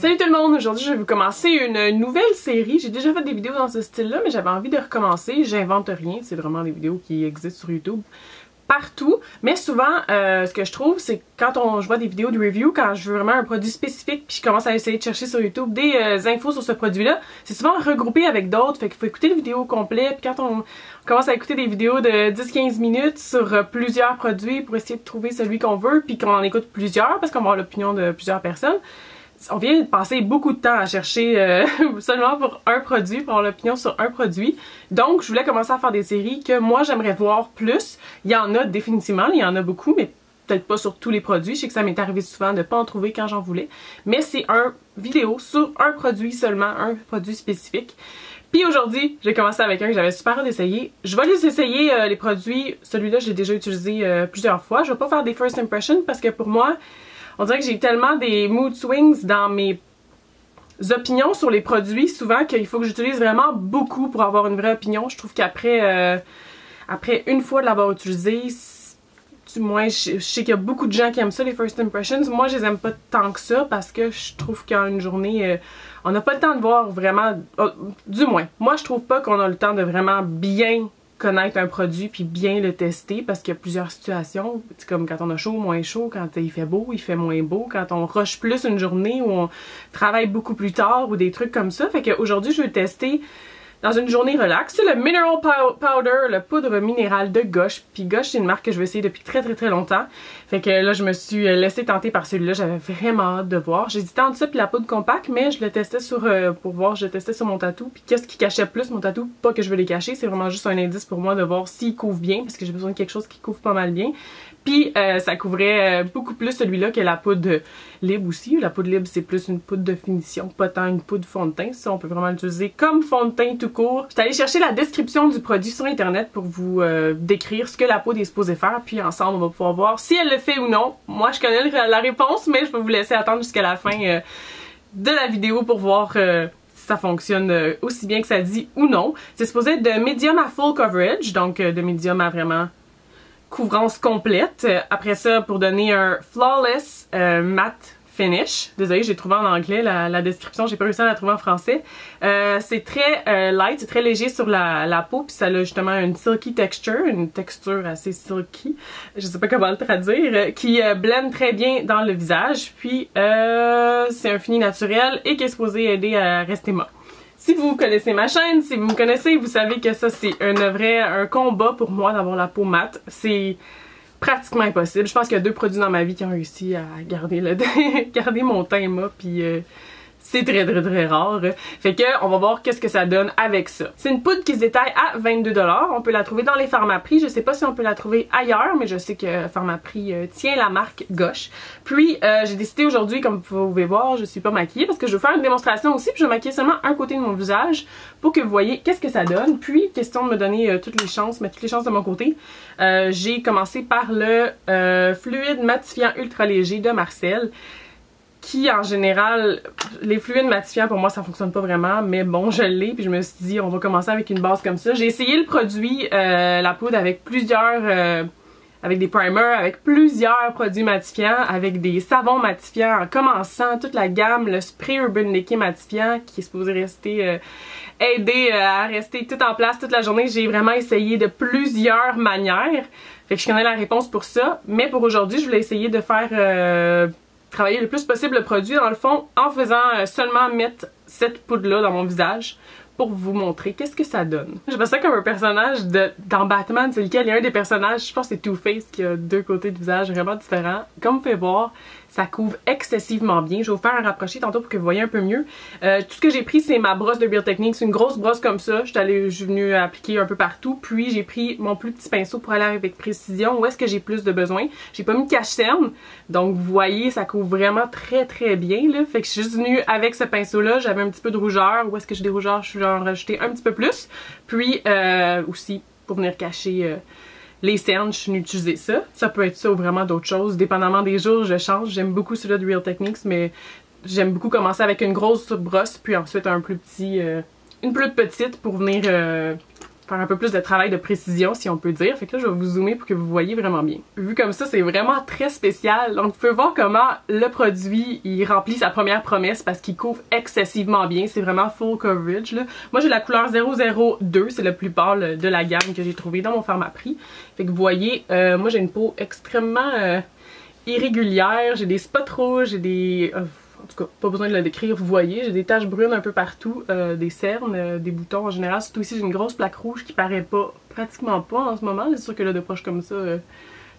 Salut tout le monde! Aujourd'hui, je vais vous commencer une nouvelle série. J'ai déjà fait des vidéos dans ce style-là, mais j'avais envie de recommencer. J'invente rien, c'est vraiment des vidéos qui existent sur YouTube partout. Mais souvent, ce que je trouve, c'est que quand je vois des vidéos de review, quand je veux vraiment un produit spécifique, puis je commence à essayer de chercher sur YouTube des infos sur ce produit-là, c'est souvent regroupé avec d'autres, fait qu'il faut écouter les vidéos complètes. Puis quand on commence à écouter des vidéos de 10-15 minutes sur plusieurs produits pour essayer de trouver celui qu'on veut, puis qu'on en écoute plusieurs, parce qu'on va avoir l'opinion de plusieurs personnes, on vient de passer beaucoup de temps à chercher seulement pour un produit, pour avoir l'opinion sur un produit. Donc, je voulais commencer à faire des séries que moi, j'aimerais voir plus. Il y en a définitivement, il y en a beaucoup, mais peut-être pas sur tous les produits. Je sais que ça m'est arrivé souvent de ne pas en trouver quand j'en voulais. Mais c'est un vidéo sur un produit seulement, un produit spécifique. Puis aujourd'hui, j'ai commencé avec un que j'avais super hâte d'essayer. Je vais les essayer, les produits. Celui-là, je l'ai déjà utilisé plusieurs fois. Je vais pas faire des first impressions parce que pour moi, on dirait que j'ai tellement des mood swings dans mes opinions sur les produits souvent qu'il faut que j'utilise vraiment beaucoup pour avoir une vraie opinion. Je trouve qu'après après une fois de l'avoir utilisé, du moins je sais qu'il y a beaucoup de gens qui aiment ça, les first impressions. Moi, je les aime pas tant que ça parce que je trouve qu'en une journée, on n'a pas le temps de voir vraiment, du moins, moi je trouve pas qu'on a le temps de vraiment bien connaître un produit puis bien le tester parce qu'il y a plusieurs situations, c'est comme quand on a chaud, moins chaud, quand il fait beau, il fait moins beau, quand on rush plus une journée ou on travaille beaucoup plus tard ou des trucs comme ça. Fait qu'aujourd'hui, je vais le tester dans une journée relax. C'est le Mineral Powder, le poudre minérale de Gosh. Puis Gosh, c'est une marque que je veux essayer depuis très longtemps. Fait que là, je me suis laissée tenter par celui-là. J'avais vraiment hâte de voir. J'hésitais entre ça puis la poudre compacte, mais je le testais pour voir, je le testais sur mon tatou. Puis qu'est-ce qui cachait plus mon tatou? Pas que je veux les cacher, c'est vraiment juste un indice pour moi de voir s'il couvre bien, parce que j'ai besoin de quelque chose qui couvre pas mal bien. Puis ça couvrait beaucoup plus celui-là que la poudre libre aussi. La poudre libre, c'est plus une poudre de finition, pas tant une poudre fond de teint. Ça, on peut vraiment l'utiliser comme fond de teint tout court. J'étais allée chercher la description du produit sur internet pour vous décrire ce que la poudre est supposée faire. Puis ensemble, on va pouvoir voir si elle le fait ou non. Moi, je connais la réponse, mais je vais vous laisser attendre jusqu'à la fin de la vidéo pour voir si ça fonctionne aussi bien que ça dit ou non. C'est supposé être de medium à full coverage, donc de medium à vraiment couvrance complète. Après ça, pour donner un flawless matte finish. Désolée, j'ai trouvé en anglais la description, j'ai pas réussi à la trouver en français. C'est très light, c'est très léger sur la peau, puis ça a justement une silky texture, une texture assez silky, je sais pas comment le traduire, qui blend très bien dans le visage. Puis c'est un fini naturel et qui est supposé aider à rester mat. Si vous connaissez ma chaîne, si vous me connaissez, vous savez que ça c'est un combat pour moi d'avoir la peau mate. C'est pratiquement impossible. Je pense qu'il y a 2 produits dans ma vie qui ont réussi à garder garder mon teint mat, puis c'est très rare. Fait que on va voir qu'est-ce que ça donne avec ça. C'est une poudre qui se détaille à 22 $. On peut la trouver dans les Pharmaprix. Je sais pas si on peut la trouver ailleurs, mais je sais que Pharmaprix tient la marque Gosh. Puis j'ai décidé aujourd'hui, comme vous pouvez voir, je suis pas maquillée parce que je veux faire une démonstration aussi, puis je vais maquiller seulement un côté de mon visage pour que vous voyez qu'est-ce que ça donne. Puis question de me donner toutes les chances, mettre toutes les chances de mon côté. J'ai commencé par le fluide matifiant ultra léger de Marcel, qui en général, les fluides matifiants pour moi ça fonctionne pas vraiment, mais bon je l'ai, puis je me suis dit on va commencer avec une base comme ça. J'ai essayé le produit, la poudre avec plusieurs, avec des primers, avec plusieurs produits matifiants, avec des savons matifiants en commençant, toute la gamme, le spray Urban Decay matifiant qui est supposé rester, aider à rester tout en place toute la journée. J'ai vraiment essayé de plusieurs manières, fait que je connais la réponse pour ça, mais pour aujourd'hui je voulais essayer de faire travailler le plus possible le produit dans le fond en faisant seulement mettre cette poudre là dans mon visage pour vous montrer qu'est-ce que ça donne. Je vois ça comme un personnage dans Batman, c'est lequel il y a un des personnages, je pense que c'est Two-Face qui a 2 côtés de visage vraiment différents. Comme vous pouvez voir, ça couvre excessivement bien. Je vais vous faire un rapproché tantôt pour que vous voyez un peu mieux. Tout ce que j'ai pris, c'est ma brosse de Real Techniques. C'est une grosse brosse comme ça. Je suis venue appliquer un peu partout. Puis j'ai pris mon plus petit pinceau pour aller avec précision. Où est-ce que j'ai plus de besoin? J'ai pas mis de cache-cerne. Donc vous voyez, ça couvre vraiment très bien là. Fait que je suis juste venue avec ce pinceau-là. J'avais un petit peu de rougeur. Où est-ce que j'ai des rougeurs? Je suis en rajouter un petit peu plus. Puis aussi pour venir cacher les cernes, je suis venue utiliser ça. Ça peut être ça ou vraiment d'autres choses. Dépendamment des jours, je change. J'aime beaucoup celui-là de Real Techniques, mais j'aime beaucoup commencer avec une grosse brosse, puis ensuite un plus petit, une plus petite pour venir faire un peu plus de travail de précision, si on peut dire. Fait que là, je vais vous zoomer pour que vous voyez vraiment bien. Vu comme ça, c'est vraiment très spécial. Donc, vous pouvez voir comment le produit, il remplit sa première promesse parce qu'il couvre excessivement bien. C'est vraiment full coverage, là. Moi, j'ai la couleur 002. C'est le plus pâle de la gamme que j'ai trouvé dans mon Pharmaprix. Fait que vous voyez, moi, j'ai une peau extrêmement irrégulière. J'ai des spots rouges, j'ai des... en tout cas, pas besoin de le décrire, vous voyez, j'ai des taches brunes un peu partout, des cernes, des boutons en général. Surtout ici, j'ai une grosse plaque rouge qui paraît pas, pratiquement pas en ce moment. C'est sûr que là, de proche comme ça,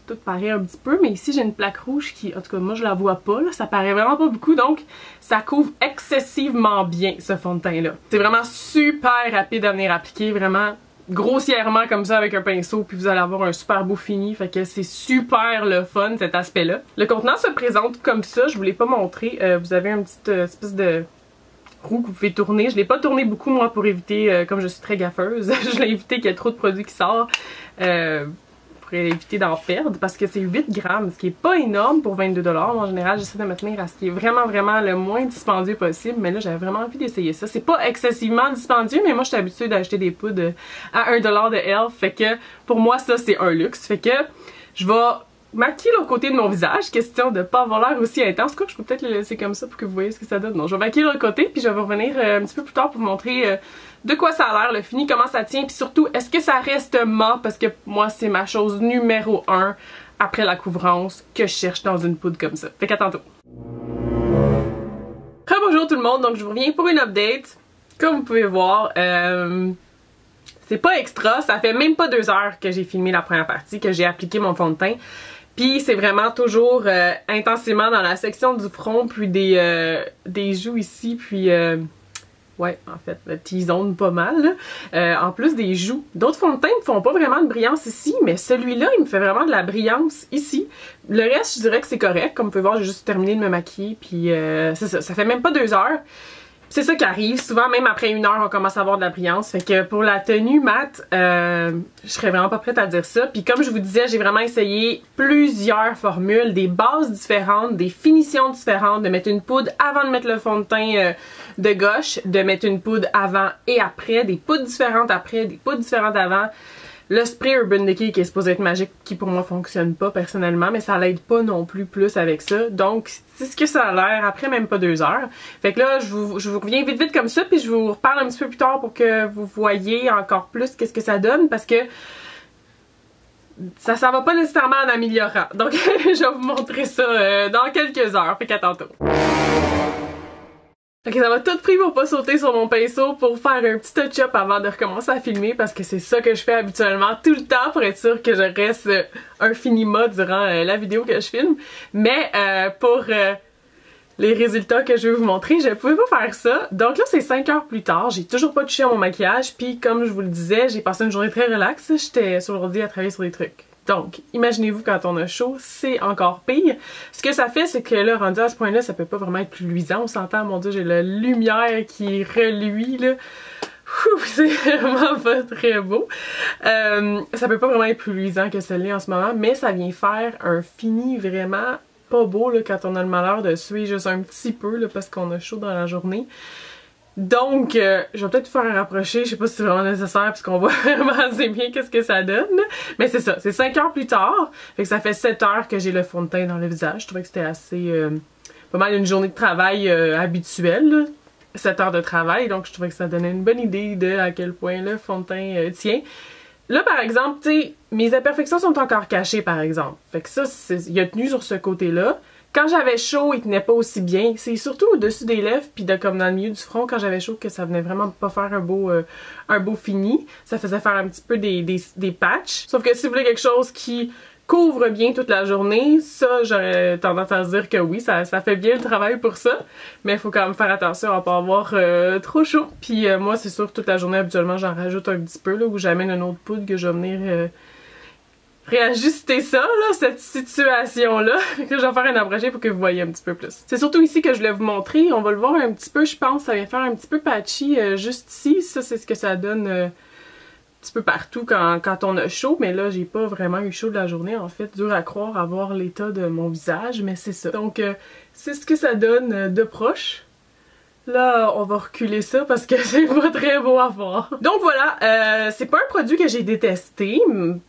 tout paraît un petit peu. Mais ici, j'ai une plaque rouge qui, en tout cas, moi, je la vois pas, là. Ça paraît vraiment pas beaucoup, donc ça couvre excessivement bien ce fond de teint-là. C'est vraiment super rapide à venir appliquer, vraiment grossièrement comme ça avec un pinceau, puis vous allez avoir un super beau fini. Fait que c'est super le fun, cet aspect-là. Le contenant se présente comme ça, je vous l'ai pas montré. Vous avez une petite espèce de roue que vous pouvez tourner. Je l'ai pas tourné beaucoup moi pour éviter, comme je suis très gaffeuse, je l'ai évité qu'il y ait trop de produits qui sortent. Pour éviter d'en perdre, parce que c'est 8 grammes, ce qui est pas énorme pour 22 $. En général, j'essaie de me tenir à ce qui est vraiment le moins dispendieux possible, mais là, j'avais vraiment envie d'essayer ça. C'est pas excessivement dispendieux, mais moi, je suis habituée d'acheter des poudres à 1 $ de Elf, fait que pour moi, ça, c'est un luxe. Fait que je vais maquiller l'autre côté de mon visage, question de pas avoir l'air aussi intense. Quoi, je peux peut-être le laisser comme ça pour que vous voyez ce que ça donne. Non, je vais maquiller l'autre côté, puis je vais revenir un petit peu plus tard pour vous montrer de quoi ça a l'air, le fini, comment ça tient, puis surtout, est-ce que ça reste mat, parce que moi, c'est ma chose numéro 1 après la couvrance que je cherche dans une poudre comme ça. Fait qu'à tantôt. Bonjour tout le monde, donc je vous reviens pour une update. Comme vous pouvez voir, c'est pas extra, ça fait même pas 2 heures que j'ai filmé la première partie, que j'ai appliqué mon fond de teint. Puis c'est vraiment toujours intensément dans la section du front, puis des joues ici, puis ouais, en fait, le T-zone pas mal. En plus des joues. D'autres fonds de teint ne font pas vraiment de brillance ici, mais celui-là, il me fait vraiment de la brillance ici. Le reste, je dirais que c'est correct. Comme vous pouvez voir, j'ai juste terminé de me maquiller, puis c'est ça. Ça fait même pas 2 heures. C'est ça qui arrive. Souvent, même après 1 heure, on commence à avoir de la brillance. Fait que pour la tenue mat, je serais vraiment pas prête à dire ça. Puis comme je vous disais, j'ai vraiment essayé plusieurs formules, des bases différentes, des finitions différentes, de mettre une poudre avant de mettre le fond de teint de gauche, de mettre une poudre avant et après, des poudres différentes après, des poudres différentes avant. Le spray Urban Decay qui est supposé être magique, qui pour moi fonctionne pas personnellement, mais ça l'aide pas non plus plus avec ça. Donc c'est ce que ça a l'air après même pas 2 heures. Fait que là, je vous reviens vite comme ça, puis je vous reparle un petit peu plus tard pour que vous voyez encore plus qu'est-ce que ça donne, parce que ça va pas nécessairement en améliorant. Donc je vais vous montrer ça dans quelques heures. Fait qu'à tantôt. Ok, ça m'a tout pris pour pas sauter sur mon pinceau pour faire un petit touch-up avant de recommencer à filmer, parce que c'est ça que je fais habituellement tout le temps pour être sûr que je reste un finima durant la vidéo que je filme. Mais pour les résultats que je vais vous montrer, je pouvais pas faire ça. Donc là, c'est 5 heures plus tard, j'ai toujours pas touché à mon maquillage, puis comme je vous le disais, j'ai passé une journée très relaxe. J'étais sur l'ordi à travailler sur des trucs. Donc, imaginez-vous quand on a chaud, c'est encore pire. Ce que ça fait, c'est que là, rendu à ce point-là, ça peut pas vraiment être plus luisant. On s'entend, mon dieu, j'ai la lumière qui reluit, là. C'est vraiment pas très beau. Ça peut pas vraiment être plus luisant que celui-là en ce moment, mais ça vient faire un fini vraiment pas beau, là, quand on a le malheur de suer juste un petit peu, là, parce qu'on a chaud dans la journée. Donc, je vais peut-être faire un rapproché, je sais pas si c'est vraiment nécessaire parce qu'on voit vraiment assez bien qu'est-ce que ça donne. Mais c'est ça, c'est 5 heures plus tard, fait que ça fait 7 heures que j'ai le fond de teint dans le visage. Je trouvais que c'était assez, pas mal une journée de travail habituelle, là. 7 heures de travail, donc je trouvais que ça donnait une bonne idée de à quel point le fond de teint tient. Là, par exemple, tu sais, mes imperfections sont encore cachées, par exemple. Fait que ça, il a tenu sur ce côté-là. Quand j'avais chaud, il tenait pas aussi bien. C'est surtout au-dessus des lèvres puis comme dans le milieu du front, quand j'avais chaud, que ça venait vraiment pas faire un beau fini. Ça faisait faire un petit peu des patchs. Sauf que si vous voulez quelque chose qui couvre bien toute la journée, ça, j'aurais tendance à se dire que oui, ça fait bien le travail pour ça. Mais il faut quand même faire attention à pas avoir trop chaud. Puis moi, c'est sûr que toute la journée, habituellement, j'en rajoute un petit peu, là, où j'amène une autre poudre que je vais venir réajuster ça, là, cette situation-là. Que je vais faire un approché pour que vous voyez un petit peu plus. C'est surtout ici que je voulais vous montrer. On va le voir un petit peu, je pense. Ça vient faire un petit peu patchy juste ici. Ça, c'est ce que ça donne un petit peu partout quand on a chaud. Mais là, j'ai pas vraiment eu chaud de la journée. En fait, dur à croire à voir l'état de mon visage, mais c'est ça. Donc, c'est ce que ça donne de proche. Là, on va reculer ça parce que c'est pas très beau à voir. Donc voilà, c'est pas un produit que j'ai détesté.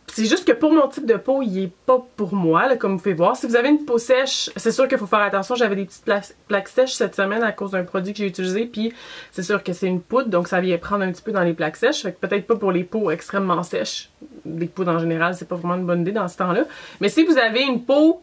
C'est juste que pour mon type de peau, il est pas pour moi, là, comme vous pouvez voir. Si vous avez une peau sèche, c'est sûr qu'il faut faire attention. J'avais des petites plaques sèches cette semaine à cause d'un produit que j'ai utilisé. Puis c'est sûr que c'est une poudre, donc ça vient prendre un petit peu dans les plaques sèches. Fait que peut-être pas pour les peaux extrêmement sèches. Les peaux en général, c'est pas vraiment une bonne idée dans ce temps-là. Mais si vous avez une peau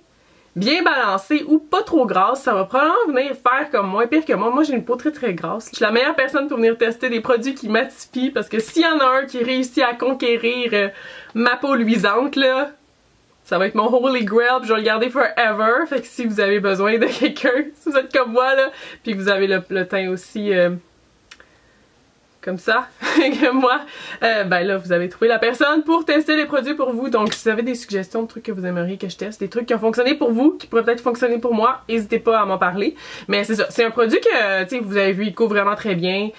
bien balancée ou pas trop grasse, ça va probablement venir faire comme moi, pire que moi. Moi, j'ai une peau très très grasse. Je suis la meilleure personne pour venir tester des produits qui matifient parce que s'il y en a un qui réussit à conquérir ma peau luisante, là, ça va être mon holy grail, puis je vais le garder forever. Fait que si vous avez besoin de quelqu'un, si vous êtes comme moi, là, puis que vous avez le teint aussi comme ça que moi, ben là vous avez trouvé la personne pour tester les produits pour vous. Donc si vous avez des suggestions de trucs que vous aimeriez que je teste, des trucs qui ont fonctionné pour vous, qui pourraient peut-être fonctionner pour moi, n'hésitez pas à m'en parler. Mais c'est ça, c'est un produit que, tu sais, vous avez vu, il couvre vraiment très bien.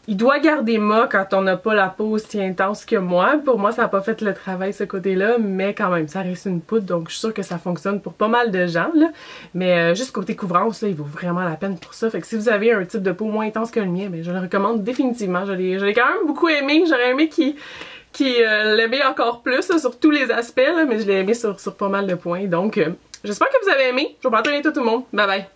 Il doit garder mat quand on n'a pas la peau aussi intense que moi. Pour moi, ça n'a pas fait le travail ce côté-là, mais quand même, ça reste une poudre, donc je suis sûre que ça fonctionne pour pas mal de gens, là. Mais juste côté couvrance, là, il vaut vraiment la peine pour ça. Fait que si vous avez un type de peau moins intense que le mien, ben, je le recommande définitivement. Je l'ai quand même beaucoup aimé. J'aurais aimé qu'il l'aimait encore plus, là, sur tous les aspects, là, mais je l'ai aimé sur pas mal de points. Donc, j'espère que vous avez aimé. Je vous parle à bientôt tout le monde. Bye bye!